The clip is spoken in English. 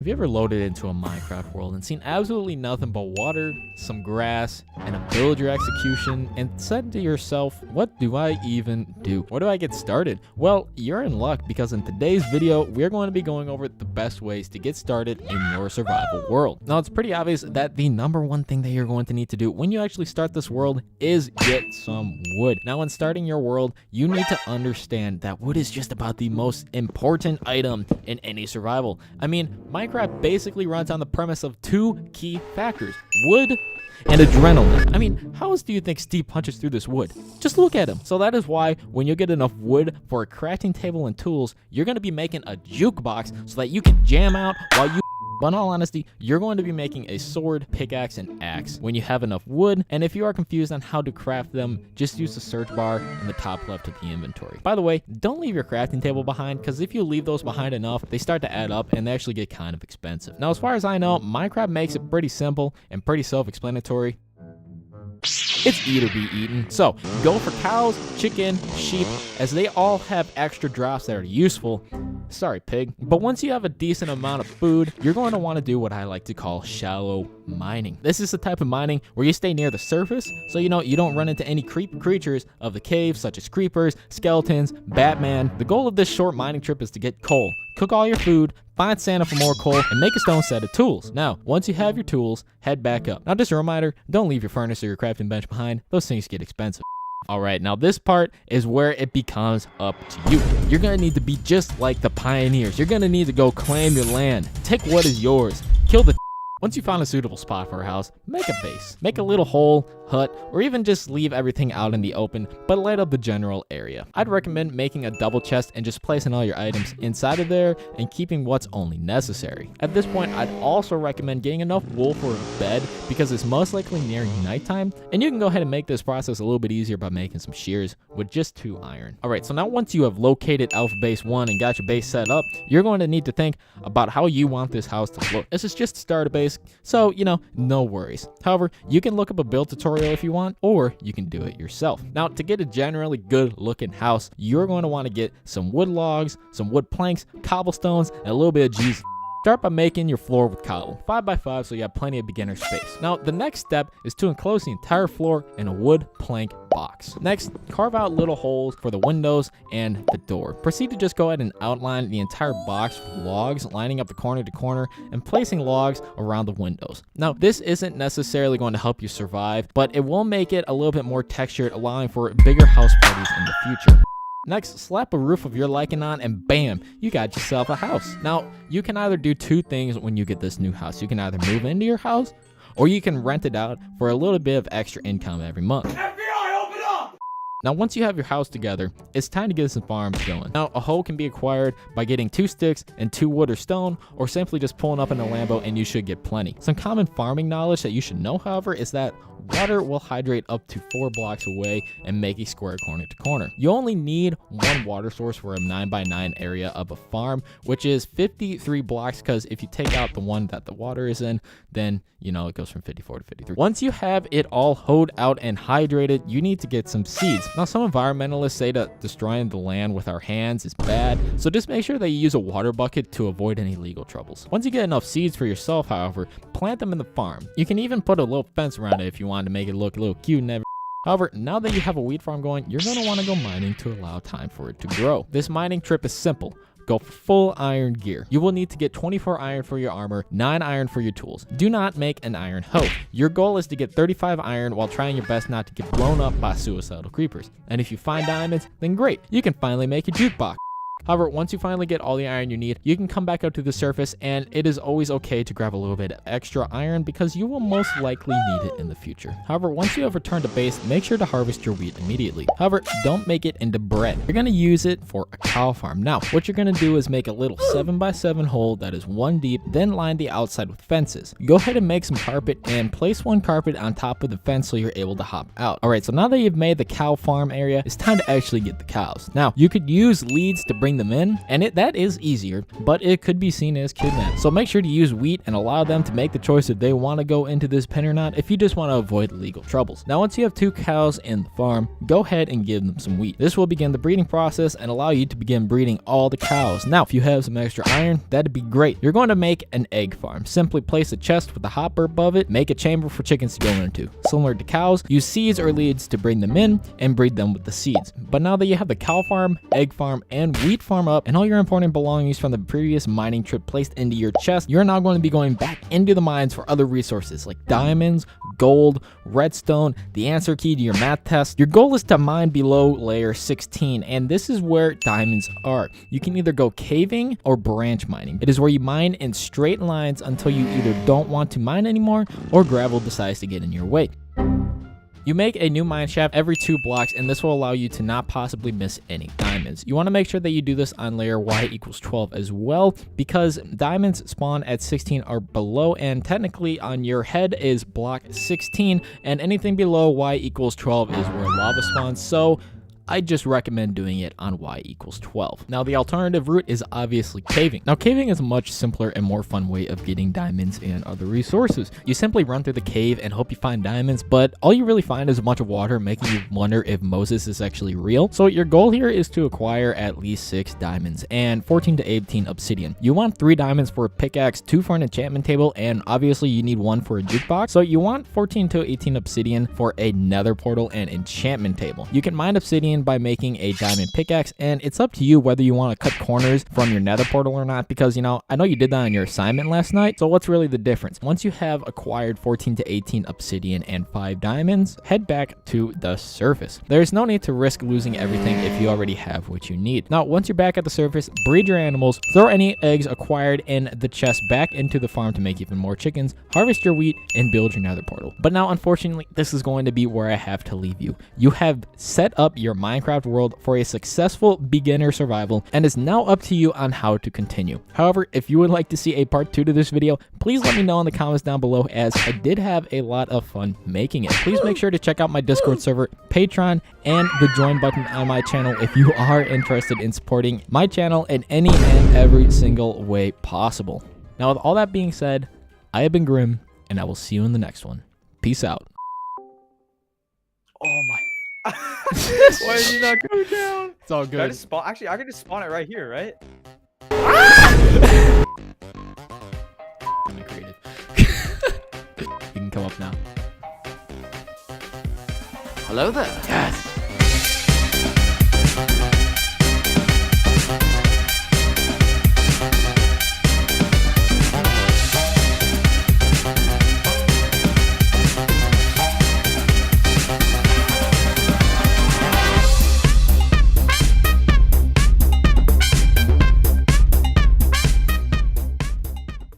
you ever loaded into a Minecraft world and seen absolutely nothing but water, some grass, and a villager execution, and said to yourself, what do I even do? Where do I get started? Well, you're in luck, because in today's video, we're going to be going over the best ways to get started in your survival world. Now, it's pretty obvious that the number one thing that you're going to need to do when you actually start this world is get some wood. Now, when starting your world, you need to understand that wood is just about the most important item in any survival. I mean, Minecraft basically runs on the premise of two key factors: wood and adrenaline. I mean, how else do you think Steve punches through this wood? Just look at him. So that is why when you get enough wood for a crafting table and tools, you're going to be making a jukebox so that you can jam out while you... But in all honesty, you're going to be making a sword, pickaxe, and axe when you have enough wood. And if you are confused on how to craft them, just use the search bar in the top left of the inventory. By the way, don't leave your crafting table behind, because if you leave those behind enough, they start to add up and they actually get kind of expensive. Now, as far as I know, Minecraft makes it pretty simple and pretty self-explanatory. It's eat or be eaten. So go for cows, chicken, sheep, as they all have extra drops that are useful. Sorry, pig. But once you have a decent amount of food, you're going to want to do what I like to call shallow mining. This is the type of mining where you stay near the surface, so you don't run into any creatures of the cave, such as creepers, skeletons, Batman. The goal of this short mining trip is to get coal, cook all your food, find Santa for more coal, and make a stone set of tools. Now, once you have your tools, head back up. Now, just a reminder, don't leave your furnace or your crafting bench behind. Those things get expensive. Alright, now this part is where it becomes up to you. You're going to need to be just like the pioneers. You're going to need to go claim your land. Take what is yours. Kill the... Once you find a suitable spot for a house, make a base. Make a little hole, hut, or even just leave everything out in the open, but light up the general area. I'd recommend making a double chest and just placing all your items inside of there and keeping what's only necessary. At this point, I'd also recommend getting enough wool for a bed, because it's most likely nearing nighttime, and you can go ahead and make this process a little bit easier by making some shears with just 2 iron. Alright, so now once you have located Alpha Base 1 and got your base set up, you're going to need to think about how you want this house to look. This is just a starter base, so, no worries. However, you can look up a build tutorial if you want, or you can do it yourself. Now, to get a generally good looking house, you're going to want to get some wood logs, some wood planks, cobblestones, and a little bit of Jesus. Start by making your floor with cobble, 5x5, so you have plenty of beginner space. Now, the next step is to enclose the entire floor in a wood plank box. Next, carve out little holes for the windows and the door. Proceed to just go ahead and outline the entire box with logs, lining up the corner to corner and placing logs around the windows. Now, this isn't necessarily going to help you survive, but it will make it a little bit more textured, allowing for bigger house parties in the future. Next, slap a roof of your liking on and bam, you got yourself a house. Now, you can either do two things when you get this new house. You can either move into your house, or you can rent it out for a little bit of extra income every month. FBI, open up! Now, once you have your house together, it's time to get some farms going. Now, a hoe can be acquired by getting 2 sticks and 2 wood or stone, or simply just pulling up in a Lambo and you should get plenty. Some common farming knowledge that you should know, however, is that water will hydrate up to 4 blocks away and make a square corner to corner. You only need 1 water source for a 9x9 area of a farm, which is 53 blocks, because if you take out the one that the water is in, then it goes from 54 to 53. Once you have it all hoed out and hydrated, you need to get some seeds. Now, some environmentalists say that destroying the land with our hands is bad, so just make sure that you use a water bucket to avoid any legal troubles. Once you get enough seeds for yourself, however, plant them in the farm. You can even put a little fence around it if you want to make it look a little cute and everything. However, now that you have a wheat farm going, you're going to want to go mining to allow time for it to grow. This mining trip is simple. Go for full iron gear. You will need to get 24 iron for your armor, 9 iron for your tools. Do not make an iron hoe. Your goal is to get 35 iron while trying your best not to get blown up by suicidal creepers. And if you find diamonds, then great, you can finally make a jukebox. However, once you finally get all the iron you need, you can come back up to the surface, and it is always okay to grab a little bit of extra iron because you will most likely need it in the future. However, once you have returned to base, make sure to harvest your wheat immediately. However, don't make it into bread. You're going to use it for a cow farm. Now, what you're going to do is make a little 7x7 hole that is 1 deep, then line the outside with fences. Go ahead and make some carpet and place 1 carpet on top of the fence so you're able to hop out. Alright, so now that you've made the cow farm area, it's time to actually get the cows. Now, you could use leads to bring them in, and that is easier, but it could be seen as kidnapped. So make sure to use wheat and allow them to make the choice if they want to go into this pen or not, if you just want to avoid legal troubles. Now, once you have 2 cows in the farm, go ahead and give them some wheat. This will begin the breeding process and allow you to begin breeding all the cows. Now, if you have some extra iron, that'd be great. You're going to make an egg farm. Simply place a chest with a hopper above it, make a chamber for chickens to go into. Similar to cows, use seeds or leads to bring them in and breed them with the seeds. But now that you have the cow farm, egg farm, and wheat farm up, and all your important belongings from the previous mining trip placed into your chest, you're now going to be going back into the mines for other resources like diamonds, gold, redstone, the answer key to your math test. Your goal is to mine below layer 16, and this is where diamonds are. You can either go caving or branch mining. It is where you mine in straight lines until you either don't want to mine anymore or gravel decides to get in your way. You make a new mine shaft every 2 blocks, and this will allow you to not possibly miss any diamonds. You want to make sure that you do this on layer y equals 12 as well, because diamonds spawn at 16 or below, and technically on your head is block 16, and anything below y equals 12 is where lava spawns. So I just recommend doing it on y equals 12. Now, the alternative route is obviously caving. Now, caving is a much simpler and more fun way of getting diamonds and other resources. You simply run through the cave and hope you find diamonds, but all you really find is a bunch of water, making you wonder if Moses is actually real. So your goal here is to acquire at least 6 diamonds and 14 to 18 obsidian. You want 3 diamonds for a pickaxe, 2 for an enchantment table, and obviously you need 1 for a jukebox. So you want 14 to 18 obsidian for a nether portal and enchantment table. You can mine obsidian by making a diamond pickaxe, and it's up to you whether you want to cut corners from your nether portal or not, because you know, I know you did that on your assignment last night. So what's really the difference? Once you have acquired 14 to 18 obsidian and 5 diamonds, head back to the surface. There's no need to risk losing everything if you already have what you need. Now, once you're back at the surface, breed your animals, throw any eggs acquired in the chest back into the farm to make even more chickens, harvest your wheat, and build your nether portal. But now, unfortunately, this is going to be where I have to leave you. You have set up your Minecraft world for a successful beginner survival, and it's now up to you on how to continue. However, if you would like to see a part 2 to this video, please let me know in the comments down below, as I did have a lot of fun making it. Please make sure to check out my Discord server, Patreon, and the join button on my channel if you are interested in supporting my channel in any and every single way possible. Now, with all that being said, I have been Grim, and I will see you in the next one. Peace out. Oh my. Why did you not go down? It's all good. Actually, I can just spawn it right here, right? I'm creative. You can come up now. Hello there. Yes.